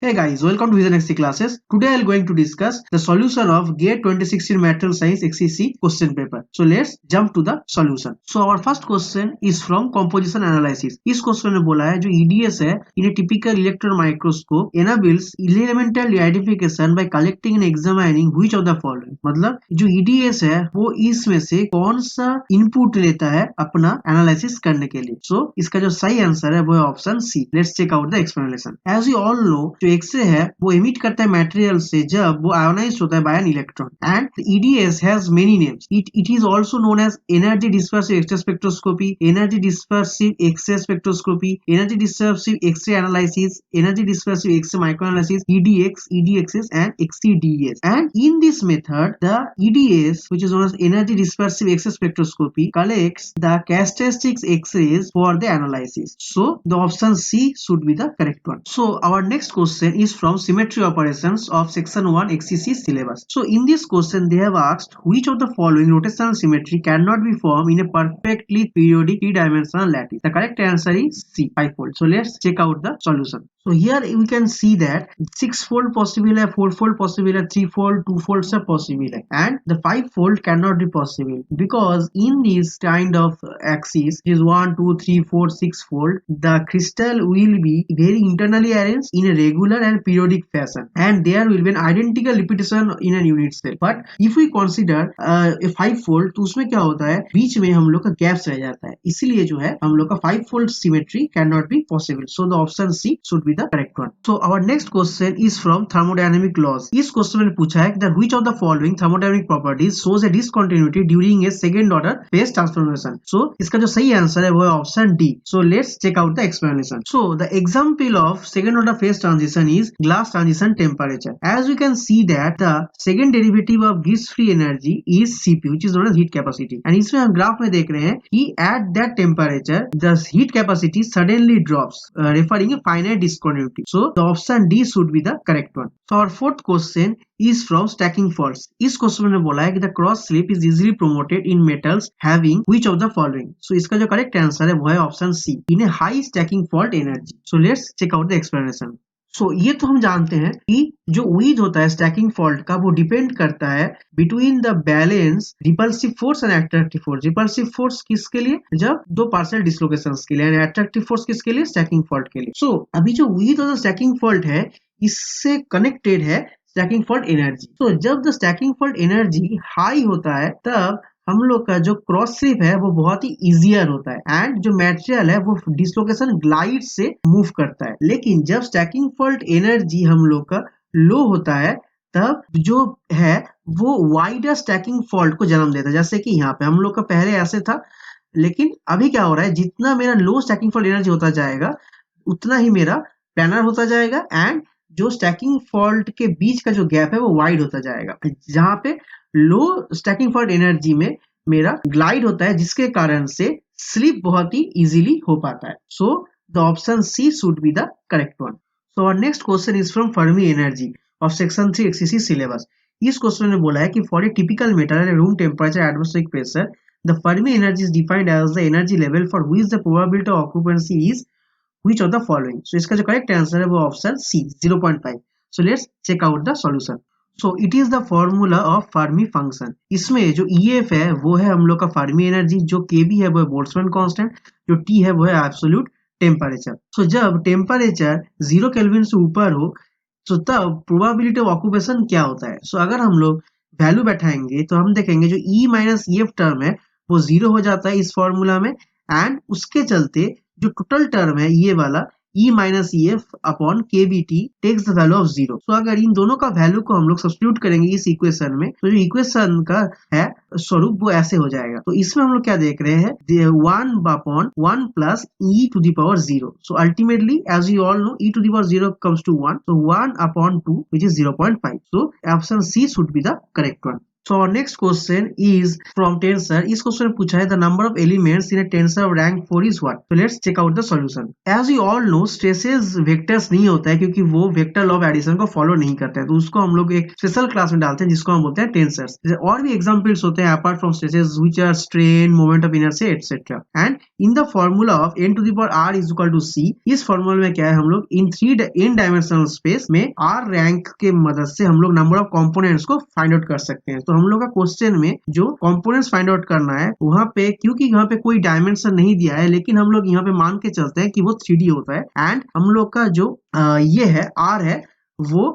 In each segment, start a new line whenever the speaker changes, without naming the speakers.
Hey guys, welcome to Vision XC classes. Today I'm going to discuss the solution of GATE 2016 Material Science XCC question paper. So let's jump to the solution. So our first question is from composition analysis. इस question में बोला है जो EDS है in a typical electron microscope enables elemental identification by collecting and examining which of the following. मतलब जो EDS है वो इसमें से कौन सा इनपुट लेता है अपना एनालिसिस करने के लिए. So इसका जो सही आंसर है वो है option C. Let's check out the explanation. As we all know, जो एक्सरे है वो इमिट करता है मटेरियल से जब वो आयोनाइज्ड होता है by an electron. And EDS has many names. It is also known as energy dispersive x ray spectroscopy, energy dispersive x ray spectroscopy, energy dispersive x ray analysis, energy dispersive x ray microanalysis, EDX, EDXS and XCDS. And in this method the EDS, which is known as energy dispersive X-ray spectroscopy, collects the characteristics X-rays for the analysis. So the option C should be the correct one. So our next question is from symmetry operations of section 1 XCC syllabus. So in this question they have asked which of the following rotational symmetry cannot be formed in a perfectly periodic three-dimensional lattice. The correct answer is C, 5-fold. So let's check out the solution. So here we can see that 6-fold possible है, 4-fold possible है, 3-fold, 2-fold सब possible है, and the 5-fold cannot be possible because in this kind of axis is 1, 2, 3, 4, 6-fold, the crystal will be very internally arranged in a regular and periodic fashion, and there will be an identical repetition in an unit cell. But if we consider a 5-fold, तो उसमें क्या होता है, बीच में हम लोग का gaps रह जाता है, इसीलिए जो है हम लोग का 5-fold symmetry cannot be possible. So the option C should be the correct one. So our next question is from thermodynamic laws. इस क्वेश्चन में पूछा है that which of the following thermodynamic properties shows a discontinuity during a second order phase transformation. So इसका जो सही answer है वो है option D. So let's check out the explanation. So the example of second order phase transition is glass transition temperature. As we can see that the second derivative of Gibbs free energy is Cp, which is known as heat capacity. And इसमें हम graph में देख रहे हैं कि at that temperature the heat capacity suddenly drops, referring a finite discontinuity. So the option D should be the correct one. So our fourth question is from stacking faults. इस question में बोला है कि the cross slip is easily promoted in metals having which of the following. So इसका जो correct answer है वो है option C, in a high stacking fault energy. So let's check out the explanation. So ये तो हम जानते हैं कि जो width होता है स्टैकिंग फॉल्ट का वो डिपेंड करता है between the balance repulsive force and attractive force. Repulsive force किसके लिए, जब दो पार्शियल डिसलोकेशंस के लिए, एंड एट्रैक्टिव फोर्स किसके लिए, स्टैकिंग फॉल्ट के लिए. सो अभी जो width of the stacking fault है इससे कनेक्टेड है स्टैकिंग फॉल्ट एनर्जी. तो जब the stacking fault energy high होता है तब हम लोग का जो क्रॉस स्लिप है वो बहुत ही इजियर होता है एंड जो मटेरियल है वो डिसलोकेशन ग्लाइड से मूव करता है. लेकिन जब स्टैकिंग फॉल्ट एनर्जी हम लोग का लो होता है तब जो है वो वाइडर स्टैकिंग फॉल्ट को जन्म देता है. जैसे कि यहाँ पे हम लोग का पहले ऐसे था, लेकिन अभी क्या हो रहा है, जितना मेरा लो स्टैकिंग फॉल्ट एनर्जी होता जाएगा उतना ही मेरा प्लानर होता जाएगा एंड जो स्टैकिंग फॉल्ट के बीच का जो गैप है वो वाइड होता जाएगा. जहां पे लो स्टैकिंग फॉल्ट एनर्जी में मेरा ग्लाइड होता है जिसके कारण से स्लिप बहुत ही इजीली हो पाता है. So the option C should be the correct one. So our next question is from Fermi energy of section 3 एक्सीसी सिलेबस. इस क्वेश्चन में बोला है कि for a typical metal at room temperature atmospheric pressure the Fermi energy is defined as the energy level for which the probability of occupancy is which of the following. So इसका जो correct answer है वो option C 0.5. So let's check out the solution. So it is the formula of Fermi function. इसमें जो EF है वो है हम लोग का फर्मी एनर्जी, जो KB है वो है बोल्ट्जमैन कांस्टेंट, जो T है वो है एब्सोल्यूट टेम्परेचर. सो जब टेम्परेचर 0 केल्विन से ऊपर हो तो तब प्रोबेबिलिटी ऑफ ऑक्यूपेशन क्या होता है. सो अगर हम लोग वैल्यू बैठाएंगे तो हम देखेंगे जो E माइनस EF टर्म है वो 0 हो जाता है इस फॉर्मूला में, एंड उसके चलते जो टोटल टर्म है ये वाला E minus EF upon KBT takes the value of 0. तो अगर इन दोनों का वैल्यू को हम लोग सब्स्टिट्यूट करेंगे इस इक्वेशन में तो जो इक्वेशन का है स्वरूप वो ऐसे हो जाएगा. तो इसमें हम लोग क्या देख रहे हैं, 1 upon 1 plus E to the power 0. So ultimately as you all know E to the power 0 comes to 1, so 1 upon 2 which is 0.5. So option C should be the correct one. So our next question is from tensor. इस question में पूछा है the number of elements in a tensor of rank 4 is what? So let's check out the solution. As we all know, stresses vectors नहीं होता है क्योंकि वो vector law of addition को फॉलो नहीं करता है, तो उसको हम लोग एक स्पेशल क्लास में डालते हैं जिसको हम बोलते हैं टेंसर्स। और भी एग्जांपल्स होते हैं apart from stresses which are strain, moment of inertia etcetera. And in the formula of n to the power r is equal to c, इस फॉर्मूला में क्या है, हम लोग इन n डायमेंशनल स्पेस में r रैंक के मदद से हम लोग नंबर ऑफ कंपोनेंट्स को फाइंड आउट कर सकते हैं। तो हम लोग का क्वेश्चन में जो कंपोनेंट्स फाइंड आउट करना है वहां पे, क्योंकि यहाँ पे कोई डायमेंशन नहीं दिया है, लेकिन हम लोग यहाँ पे मान के चलते हैं कि वो 3D होता है एंड हम लोग का जो ये है r है वो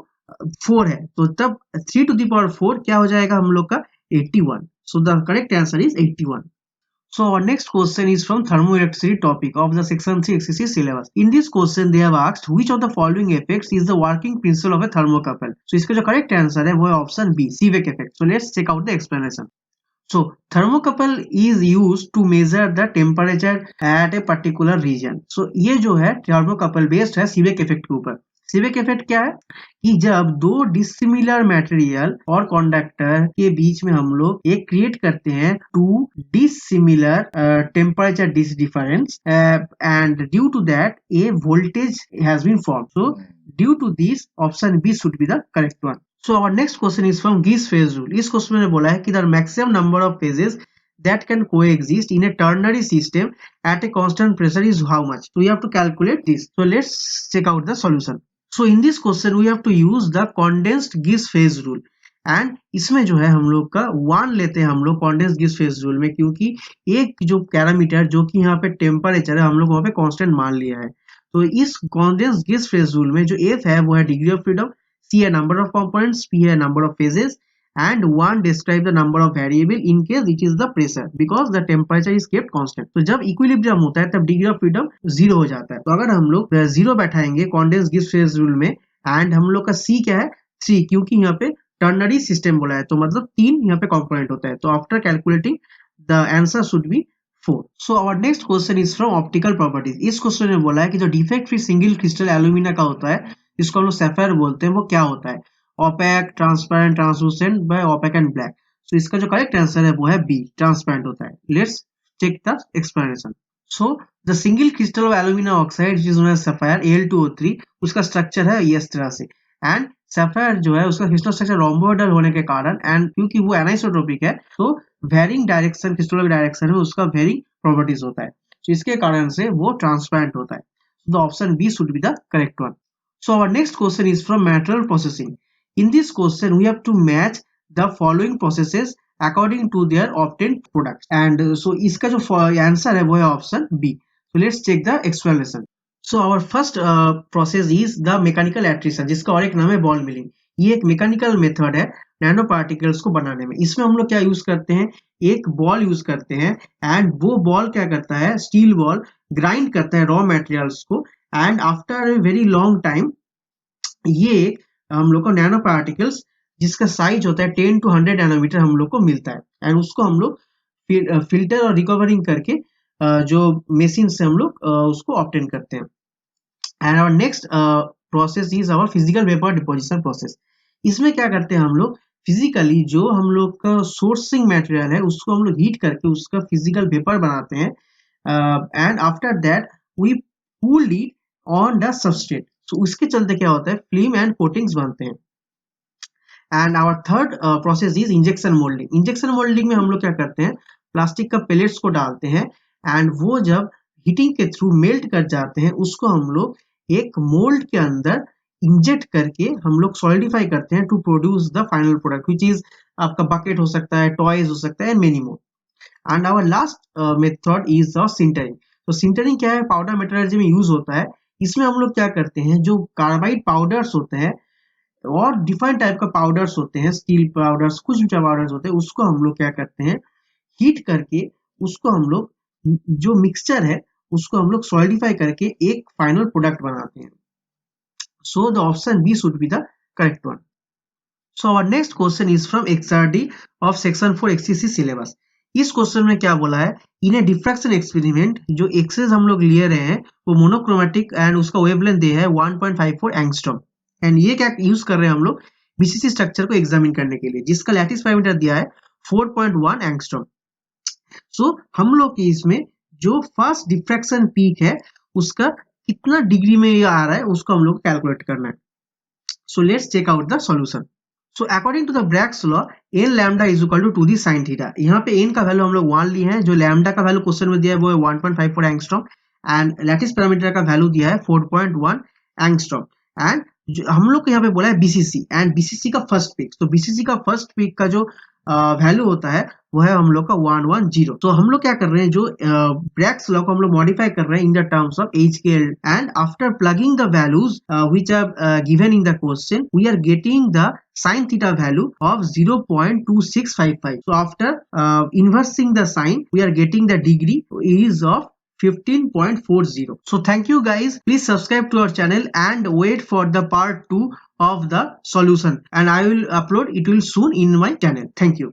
4 है, तो तब 3 टू द पावर 4 क्या हो जाएगा हम लोग का 81। So the correct answer is 81। So our next question is from thermoelectricity topic of the section 3 XCC syllabus. In this question they have asked which of the following effects is the working principle of a thermocouple. So इसका जो correct answer है वो है option B, Seebeck effect. So let's check out the explanation. So thermocouple is used to measure the temperature at a particular region. So ये जो है thermocouple based है Seebeck effect के ऊपर। सीबेक इफेक्ट क्या है कि जब दो डिसिमिलर मटेरियल और कंडक्टर के बीच में हम लोग एक क्रिएट करते हैं two dissimilar temperature difference and due to that a voltage has been form, so due to this option B should be the correct one. So our next question is from Gibbs phase rule. इस question में बोला है कि the maximum number of phases that can coexist in a ternary system at a constant pressure is how much? So you have to calculate this. So let's check out the solution. So in this question we have to use the condensed Gibbs phase rule and इसमें जो है हम लोग का 1 लेते हैं हम लोग condensed Gibbs phase rule में, क्योंकि एक जो पैरामीटर जो कि यहाँ पे टेम्परेचर है हम लोग वहाँ पे कांस्टेंट मान लिया है। तो इस condensed Gibbs phase rule में जो F है वो है डिग्री ऑफ फ्रीडम, C है नंबर ऑफ कंपोनेंट्स, P है number of phases and 1 describe the number of variable in case it is the pressure because the temperature is kept constant. तो जब equilibrium होता है तब डिग्री ऑफ फ्रीडम 0 हो जाता है। तो अगर हम लोग 0 बैठाएंगे कॉन्डेंस गिब्स फेज रूल में एंड हम लोग का C क्या है 3, क्योंकि यहाँ पे टर्नरी सिस्टम बोला है तो मतलब 3 यहाँ पे कंपोनेंट होता है। तो after calculating the answer should be 4। So our next question is from optical properties. इस क्वेश्चन में बोला है कि जो defect free single crystal alumina का होता है जिसको हम लोग सैफायर बोलते हैं वो क्या होता है, opaque, transparent, translucent, by opaque and black. So इसका जो करेक्ट आंसर है वो है बी, ट्रांसपेरेंट होता है। Let's check the explanation. So the single crystal of alumina oxide जिस नोन एज सैफायर Al2O3, उसका स्ट्रक्चर है इस तरह से एंड सैफायर जो है उसका क्रिस्टल स्ट्रक्चर रोम्बोइडल होने के कारण एंड क्योंकि वो एनिसोट्रोपिक है तो वेरिंग डायरेक्शन क्रिस्टल डायरेक्शन में उसका वेरिंग प्रॉपर्टीज होता है, तो इसके कारण से वो ट्रांसपेरेंट होता है। The option B should be the correct one. So our next question is from material processing. In this question, we have to match the following processes according to their obtained products. And so इसका जो answer है वो है option B. So let's check the explanation. So our first process is the mechanical attrition, जिसका और एक नाम है बॉल मिलिंग। ये एक मैकेनिकल मेथड है नैनो पार्टिकल्स को बनाने में। इसमें हम लोग क्या यूज करते हैं, एक बॉल यूज करते हैं एंड वो बॉल क्या करता है, स्टील बॉल ग्राइंड करता है रॉ मटेरियल्स को and after a very long time ये हम लोग को नैनो पार्टिकल्स जिसका साइज होता है 10 to 100 नैनोमीटर हम लोग को मिलता है एंड उसको हम लोग फिल्टर और रिकवरिंग करके जो मशीन से हम लोग उसको ऑब्टेन करते हैं। And our next process is our physical vapour deposition process. इसमें क्या करते हैं हम लोग, फिजिकली जो हम लोग का सोर्सिंग मटेरियल है उसको हम लोग हीट करके उसका फिजिकल वेपर बनाते हैं and after that we cooled it on the substrate. तो उसके चलते क्या होता है, फिल्म एंड कोटिंग्स बनते हैं। And our third process is injection moulding. Injection moulding में हम लोग क्या करते हैं, प्लास्टिक का पेलेट्स को डालते हैं एंड वो जब हीटिंग के थ्रू मेल्ट कर जाते हैं उसको हम लोग एक मोल्ड के अंदर इंजेक्ट करके हम लोग सॉलिडिफाई करते हैं to produce the final product which is आपका बकेट हो सकता है, टॉयज हो सकता है, many more. And our last method is the sintering. तो सिंटरिंग क्या है, पाउडर मेटलर्जी में यूज होता है। इसमें हम लोग क्या करते हैं, जो कार्बाइड पाउडर्स होते हैं और डिफरेंट टाइप का पाउडर्स होते हैं, स्टील पाउडर्स, कुछ भी पाउडर्स होते हैं, उसको हम लोग क्या करते हैं, हीट करके उसको हम लोग जो मिक्सचर है उसको हम लोग सॉलिडिफाई करके एक फाइनल प्रोडक्ट बनाते हैं। So the option B should be the correct one. So our next question is from XRD of section 4 XCC syllabus. इस क्वेश्चन में क्या बोला है, इन ए डिफ्रैक्शन एक्सपेरिमेंट जो एक्सेस हम लोग ले रहे हैं वो मोनोक्रोमेटिक एंड उसका वेवलेंथ दे है 1.54 एंगस्ट्रॉम एंड ये क्या यूज कर रहे हैं हम लोग, बीसीसी स्ट्रक्चर को एग्जामिन करने के लिए, जिसका लैटिस पैरामीटर दिया है 4.1 एंगस्ट्रॉम। सो हम लोग के इसमें जो फर्स्ट डिफ्रैक्शन पीक है उसका कितना डिग्री में ये आ रहा है उसको हम लोग कैलकुलेट करना है। So let's check out the solution. So according to the Bragg's law n lambda is equal to d sine theta. यहाँ पे एन का वैल्यू हम लोग 1 लिए हैं, जो लैम्डा का वैल्यू क्वेश्चन में दिया है वो है 1.54 एंगस्ट्रॉम एंड लैटिस पैरामीटर का वैल्यू दिया है 4.1 एंगस्ट्रॉम। एंड हम लोग को यहाँ पे बोला है बीसीसी एंड बीसीसी का फर्स्ट पीक। तो बीसीसी का फर्स्ट पीक का जो वैल्यू होता है वो है हम लोग का 110। तो हम लोग क्या कर रहे हैं, जो ब्रैग्स लॉ को हम लोग मॉडिफाई कर रहे हैं in the terms of HKL and after plugging the values which are given in the question we are getting the sin theta value of 0.2655. So after inversing the sign we are getting the degree is of 15.40. So thank you guys, please subscribe to our channel and wait for the part 2 of the solution, and I will upload it will soon in my channel. Thank you.